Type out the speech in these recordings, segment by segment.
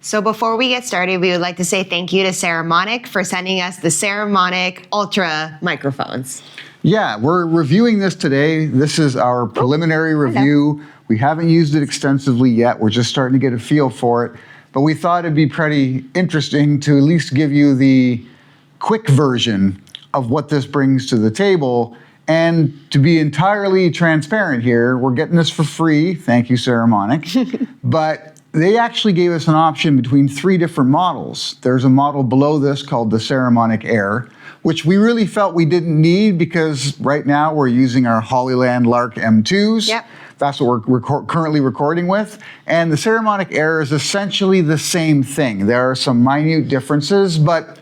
So before we get started, we would like to say thank you to Saramonic for sending us the Saramonic Ultra microphones. Yeah, we're reviewing this today. This is our preliminary review. We haven't used it extensively yet. We're just starting to get a feel for it. But we thought it'd be pretty interesting to at least give you the quick version of what this brings to the table. And to be entirely transparent here, we're getting this for free. Thank you, Saramonic. But they actually gave us an option between 3 different models. There's a model below this called the Saramonic Air, which we really felt we didn't need because right now we're using our Hollyland Lark M2s. Yep. That's what we're currently recording with. And the Saramonic Air is essentially the same thing. There are some minute differences, but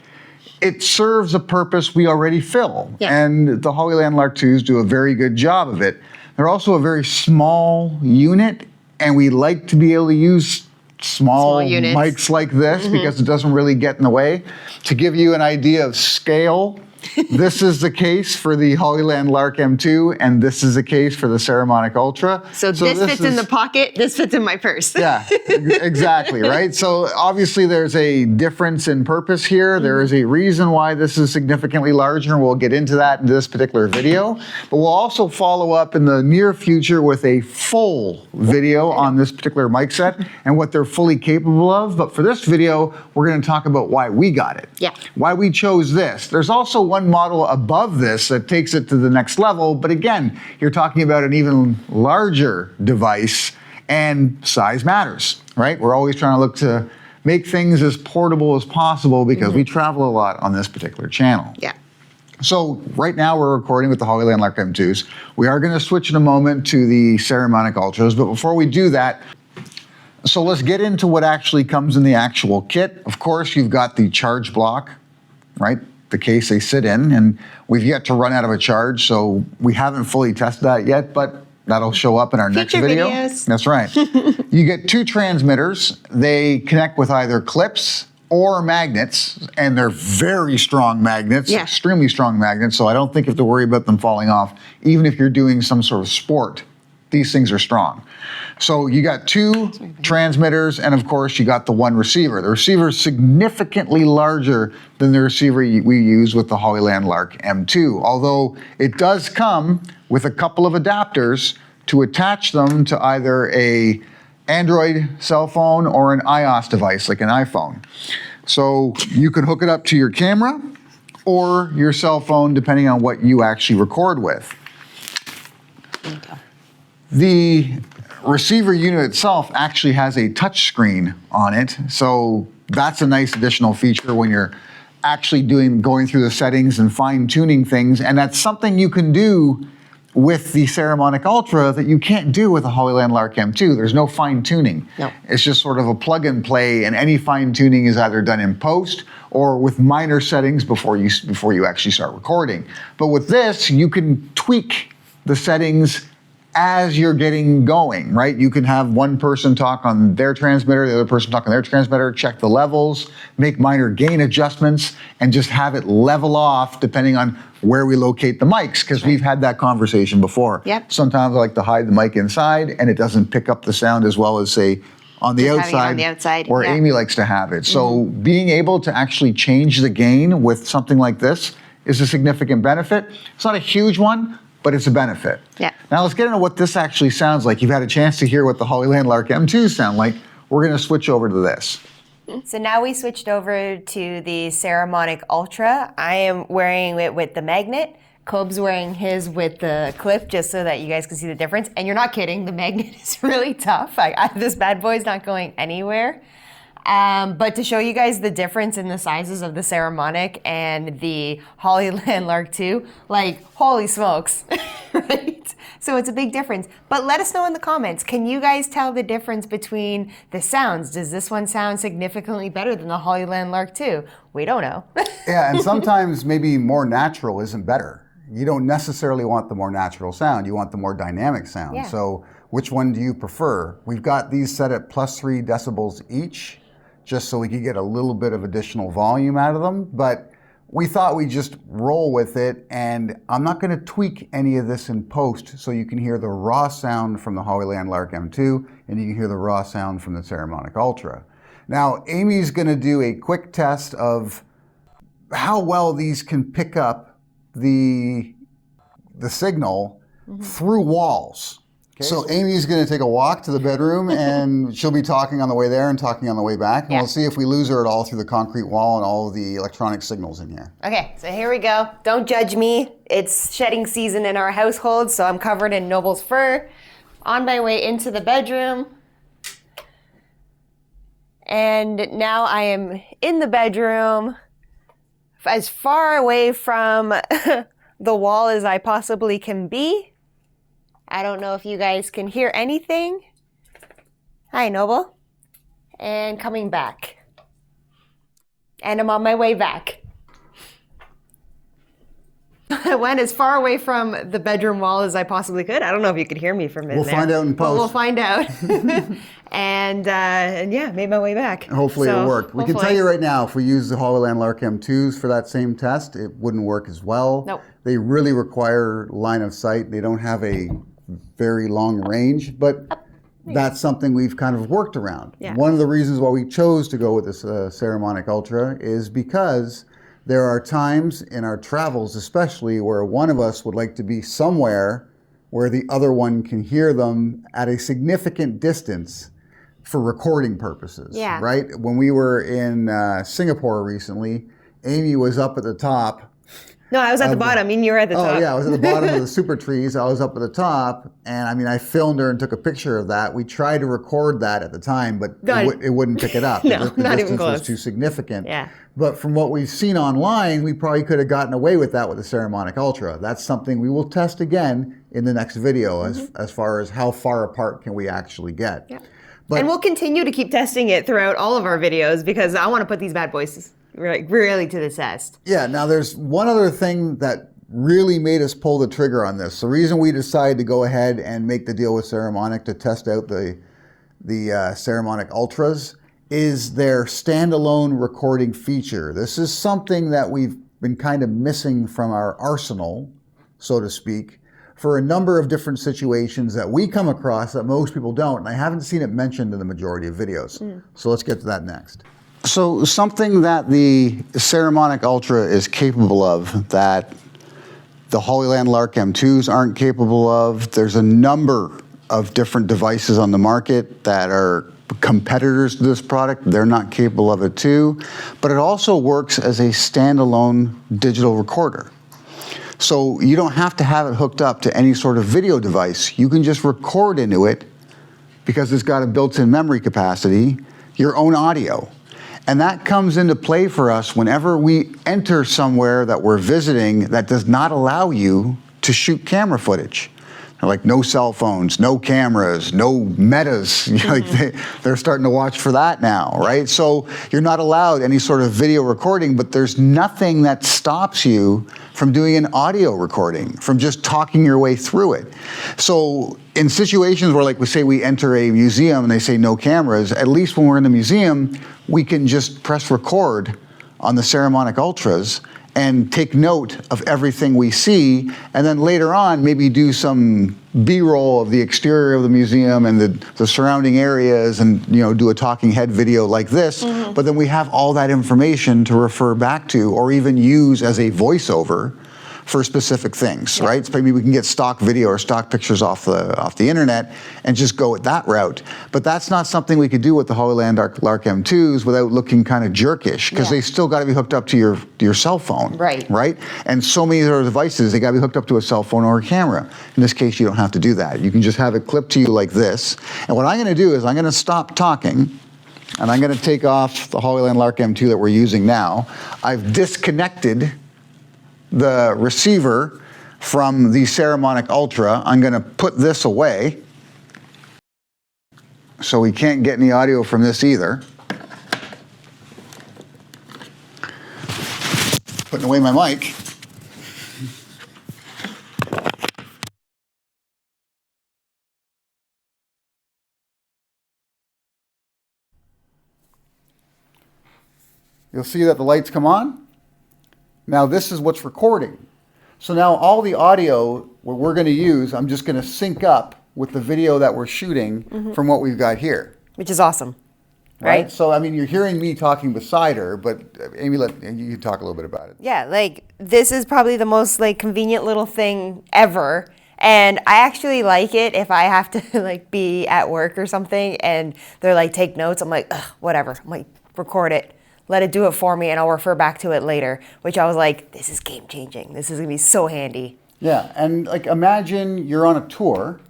it serves a purpose we already fill. Yeah. And the Hollyland Lark 2s do a very good job of it. They're also a very small unit, and we like to be able to use small mics like this because it doesn't really get in the way. To give you an idea of scale, this is the case for the Hollyland Lark M2, and this is the case for the Saramonic Ultra. So this fits in the pocket, this fits in my purse. Yeah, exactly, right? So obviously there's a difference in purpose here. There is a reason why this is significantly larger, and we'll get into that in this particular video. But we'll also follow up in the near future with a full video on this particular mic set and what they're fully capable of. But for this video, we're going to talk about why we got it. Yeah. Why we chose this. There's also one model above this that takes it to the next level, but again, you're talking about an even larger device, and size matters, right? We're always trying to look to make things as portable as possible because we travel a lot on this particular channel. Yeah. So right now we're recording with the Hollyland Lark M2s. We are going to switch in a moment to the Saramonic Ultras, but before we do that, so let's get into what actually comes in the actual kit. Of course, you've got the charge block, right? The case they sit in, and we've yet to run out of a charge, so we haven't fully tested that yet, but that'll show up in our next video. Videos. That's right. You get 2 transmitters. They connect with either clips or magnets, and they're very strong magnets, extremely strong magnets, so I don't think you have to worry about them falling off, even if you're doing some sort of sport. These things are strong. So you got 2 transmitters, and of course you got the 1 receiver. The receiver is significantly larger than the receiver we use with the Hollyland Lark M2, although it does come with a couple of adapters to attach them to either a Android cell phone or an iOS device like an iPhone. So you can hook it up to your camera or your cell phone depending on what you actually record with. The receiver unit itself actually has a touch screen on it, so that's a nice additional feature when you're actually going through the settings and fine-tuning things, and that's something you can do with the Saramonic Ultra that you can't do with the Hollyland Lark M2. There's no fine-tuning. No. It's just sort of a plug and play, and any fine-tuning is either done in post or with minor settings before you actually start recording. But with this, you can tweak the settings as you're getting going, right? You can have one person talk on their transmitter, the other person talk on their transmitter, check the levels, make minor gain adjustments, and just have it level off depending on where we locate the mics, because we've had that conversation before. Yep. Sometimes I like to hide the mic inside and it doesn't pick up the sound as well as, say, on the outside, where Amy likes to have it. So being able to actually change the gain with something like this is a significant benefit. It's not a huge one, but it's a benefit. Yeah. Now let's get into what this actually sounds like. You've had a chance to hear what the Hollyland Lark M2s sound like. We're going to switch over to this. So now we switched over to the Saramonic Ultra. I am wearing it with the magnet. Cobb's wearing his with the clip just so that you guys can see the difference. And you're not kidding, the magnet is really tough. This bad boy is not going anywhere. But to show you guys the difference in the sizes of the Saramonic and the Hollyland Lark 2, like, holy smokes, right? So it's a big difference. But let us know in the comments, can you guys tell the difference between the sounds? Does this one sound significantly better than the Hollyland Lark 2? We don't know. Yeah, and sometimes maybe more natural isn't better. You don't necessarily want the more natural sound, you want the more dynamic sound. Yeah. So which one do you prefer? We've got these set at +3 decibels each, just so we could get a little bit of additional volume out of them. But we thought we'd just roll with it, and I'm not gonna tweak any of this in post, so you can hear the raw sound from the Hollyland Lark M2, and you can hear the raw sound from the Saramonic Ultra. Now, Amy's going to do a quick test of how well these can pick up the signal through walls. Okay, so Amy's going to take a walk to the bedroom, and she'll be talking on the way there and talking on the way back. And we'll see if we lose her at all through the concrete wall and all of the electronic signals in here. Okay, so here we go. Don't judge me. It's shedding season in our household, so I'm covered in Noble's fur. On my way into the bedroom. And now I am in the bedroom, as far away from the wall as I possibly can be. I don't know if you guys can hear anything. Hi, Noble. And coming back. And I'm on my way back. I went as far away from the bedroom wall as I possibly could. I don't know if you could hear me from in there. We'll find out in post. We'll find out. and yeah, made my way back. Hopefully it worked. We can tell you right now, if we use the Hollyland Lark M2s for that same test, it wouldn't work as well. Nope. They really require line of sight. They don't have a very long range, but that's something we've kind of worked around. Yeah. One of the reasons why we chose to go with this Saramonic Ultra is because there are times in our travels, especially, where one of us would like to be somewhere where the other one can hear them at a significant distance for recording purposes, Yeah. right? When we were in Singapore recently, Amy was up at the top. No, I was at the bottom. I mean, you were at the top. Oh, yeah, I was at the bottom of the super trees. I was up at the top, and I mean, I filmed her and took a picture of that. We tried to record that at the time, but it wouldn't pick it up. No, the not even distance close. was too significant. Yeah. But from what we've seen online, we probably could have gotten away with that with the Saramonic Ultra. That's something we will test again in the next video as far as how far apart can we actually get. Yeah. But, And we'll continue to keep testing it throughout all of our videos because I want to put these bad boys really to the test. yeah, now there's one other thing that really made us pull the trigger on this. The reason we decided to go ahead and make the deal with Saramonic to test out the Saramonic Ultras is their standalone recording feature. This is something that we've been kind of missing from our arsenal, so to speak, for a number of different situations that we come across that most people don't, and I haven't seen it mentioned in the majority of videos. So let's get to that next. So something that the Saramonic Ultra is capable of that the Hollyland Lark M2s aren't capable of. There's a number of different devices on the market that are competitors to this product. They're not capable of it too. But it also works as a standalone digital recorder. So you don't have to have it hooked up to any sort of video device. You can just record into it, because it's got a built-in memory capacity, your own audio. And that comes into play for us whenever we enter somewhere that we're visiting that does not allow you to shoot camera footage. Like no cell phones, no cameras, no metas. Like they're starting to watch for that now, right? So you're not allowed any sort of video recording, but there's nothing that stops you from doing an audio recording, from just talking your way through it. So in situations where, like, we say we enter a museum and they say no cameras, at least when we're in the museum, we can just press record on the Saramonic Ultras and take note of everything we see, and then later on maybe do some B-roll of the exterior of the museum and the surrounding areas, and do a talking head video like this. But then we have all that information to refer back to, or even use as a voiceover for specific things, right? So maybe we can get stock video or stock pictures off the internet and just go with that route. But that's not something we could do with the Hollyland Lark M2s without looking kind of jerkish, because they still got to be hooked up to your cell phone, right? And so many of those devices, they got to be hooked up to a cell phone or a camera. In this case, you don't have to do that. You can just have it clipped to you like this. And what I'm going to do is I'm going to stop talking, and I'm going to take off the Hollyland Lark M2 that we're using now. I've disconnected the receiver from the Saramonic Ultra. I'm going to put this away, so we can't get any audio from this either. Putting away my mic. You'll see that the lights come on. Now this is what's recording. So now all the audio what we're going to use, I'm just going to sync up with the video that we're shooting from what we've got here. Which is awesome. right? So, I mean, you're hearing me talking beside her, but Amy, you can talk a little bit about it. Yeah, like this is probably the most like convenient little thing ever. And I actually like it if I have to like be at work or something and they're like, take notes. I'm like, ugh, whatever. I'm like, record it. Let it do it for me and I'll refer back to it later. Which I was like, this is game changing. This is gonna be so handy. Yeah, and like imagine you're on a tour.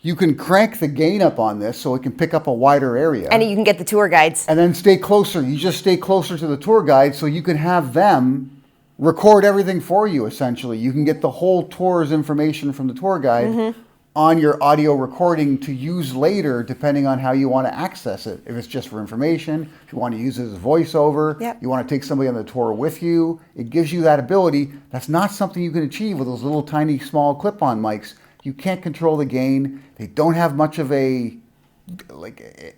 You can crank the gain up on this so it can pick up a wider area. And you can get the tour guides. And then stay closer. You just stay closer to the tour guide so you can have them record everything for you, essentially. You can get the whole tour's information from the tour guide on your audio recording to use later, depending on how you want to access it. If it's just for information, if you want to use it as a voiceover, you want to take somebody on the tour with you, it gives you that ability. That's not something you can achieve with those little tiny small clip-on mics. You can't control the gain. They don't have much of a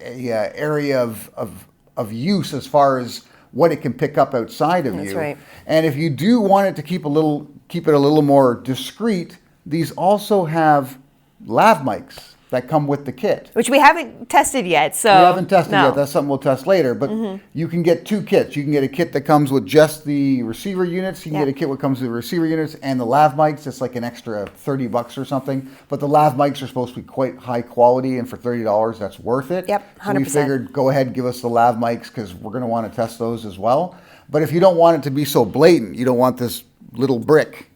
area of use as far as what it can pick up outside of you. That's right. And if you do want it to keep it a little more discreet, these also have lav mics that come with the kit. Which we haven't tested yet, so. We haven't tested yet. That's something we'll test later. But you can get two kits. You can get a kit that comes with just the receiver units. You can get a kit that comes with the receiver units and the lav mics. It's like an extra $30 or something. But the lav mics are supposed to be quite high quality, and for $30, that's worth it. Yep, 100%. So we figured, go ahead, give us the lav mics because we're going to want to test those as well. But if you don't want it to be so blatant, you don't want this little brick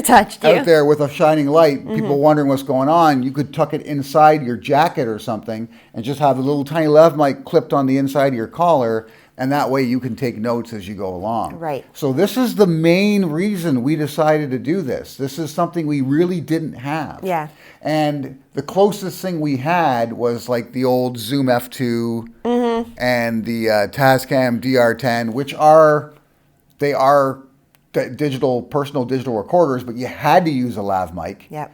Touched you. out there with a shining light, people wondering what's going on, you could tuck it inside your jacket or something and just have a little tiny lav mic clipped on the inside of your collar, and that way you can take notes as you go along. Right. So this is the main reason we decided to do this. This is something we really didn't have. Yeah. And the closest thing we had was like the old Zoom F2 and the Tascam DR10, which are personal digital recorders, but you had to use a lav mic. Yep.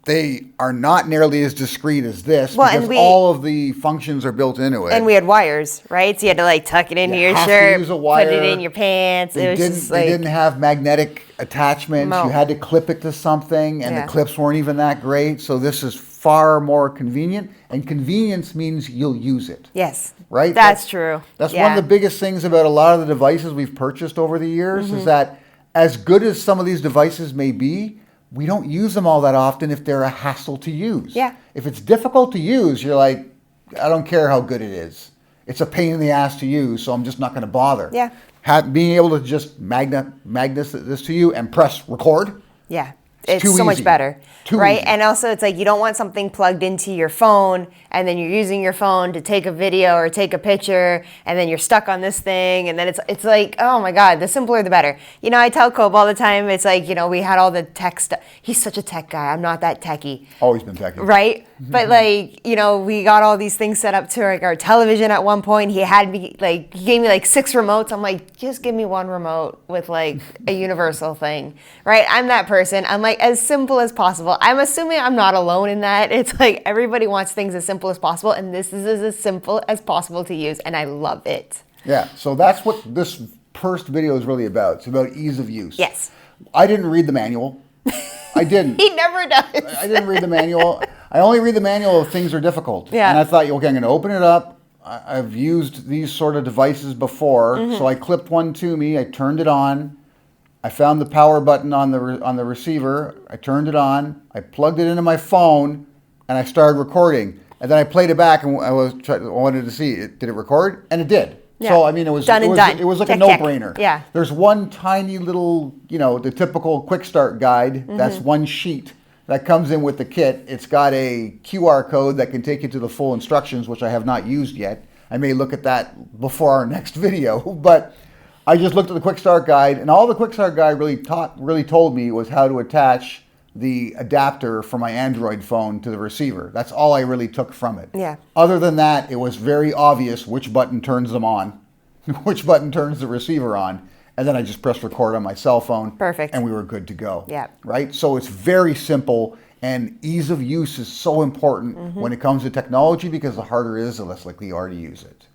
They are not nearly as discreet as this Well, because all of the functions are built into it. And we had wires, right? So you had to like tuck it into your have to shirt, use a wire. put it in your pants. It was just They like, didn't have magnetic attachments. No. You had to clip it to something, and the clips weren't even that great. So this is far more convenient, and convenience means you'll use it. yes. Right? That's true. That's one of the biggest things about a lot of the devices we've purchased over the years is that as good as some of these devices may be, we don't use them all that often if they're a hassle to use. Yeah. If it's difficult to use, you're like, I don't care how good it is. It's a pain in the ass to use, so I'm just not going to bother. Yeah. Being able to just magnet this to you and press record. Yeah. It's too so much easy. better, Too right? easy. And also, it's like you don't want something plugged into your phone, and then you're using your phone to take a video or take a picture, and then you're stuck on this thing, and then it's like, oh my God, the simpler the better. You know, I tell Cobe all the time, it's like, you know, we had all the tech stuff. He's such a tech guy. I'm not that techie. Always been techy. Right? But like, you know, we got all these things set up to like our television at one point. He gave me like 6 remotes. I'm like, just give me one remote with like a universal thing. Right? I'm that person. I'm like, as simple as possible. I'm assuming I'm not alone in that. It's like everybody wants things as simple as possible, and this is as simple as possible to use, and I love it. Yeah, so that's what this first video is really about. It's about ease of use. Yes. I didn't read the manual. I didn't. He never does. I didn't read the manual. I only read the manual if things are difficult. Yeah. And I thought, okay, I'm going to open it up. I've used these sort of devices before, so I clipped one to me. I turned it on. I found the power button on the receiver. I turned it on. I plugged it into my phone, and I started recording. And then I played it back, and I wanted to see did it record, and it did. Yeah. So I mean, it was Done and done. It was like Check, a check. no-brainer. Yeah. There's one tiny little, the typical quick start guide. That's one sheet that comes in with the kit. It's got a QR code that can take you to the full instructions, which I have not used yet. I may look at that before our next video, but I just looked at the quick start guide, and all the quick start guide really told me was how to attach the adapter for my Android phone to the receiver. That's all I really took from it. Yeah. Other than that, it was very obvious which button turns them on, which button turns the receiver on, and then I just pressed record on my cell phone. Perfect. And we were good to go. Yeah. Right? So it's very simple, and ease of use is so important when it comes to technology, because the harder it is, the less likely you are to use it.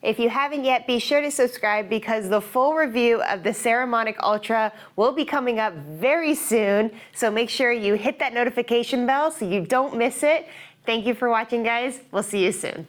If you haven't yet, be sure to subscribe because the full review of the Saramonic Ultra will be coming up very soon. So make sure you hit that notification bell so you don't miss it. Thank you for watching, guys. We'll see you soon.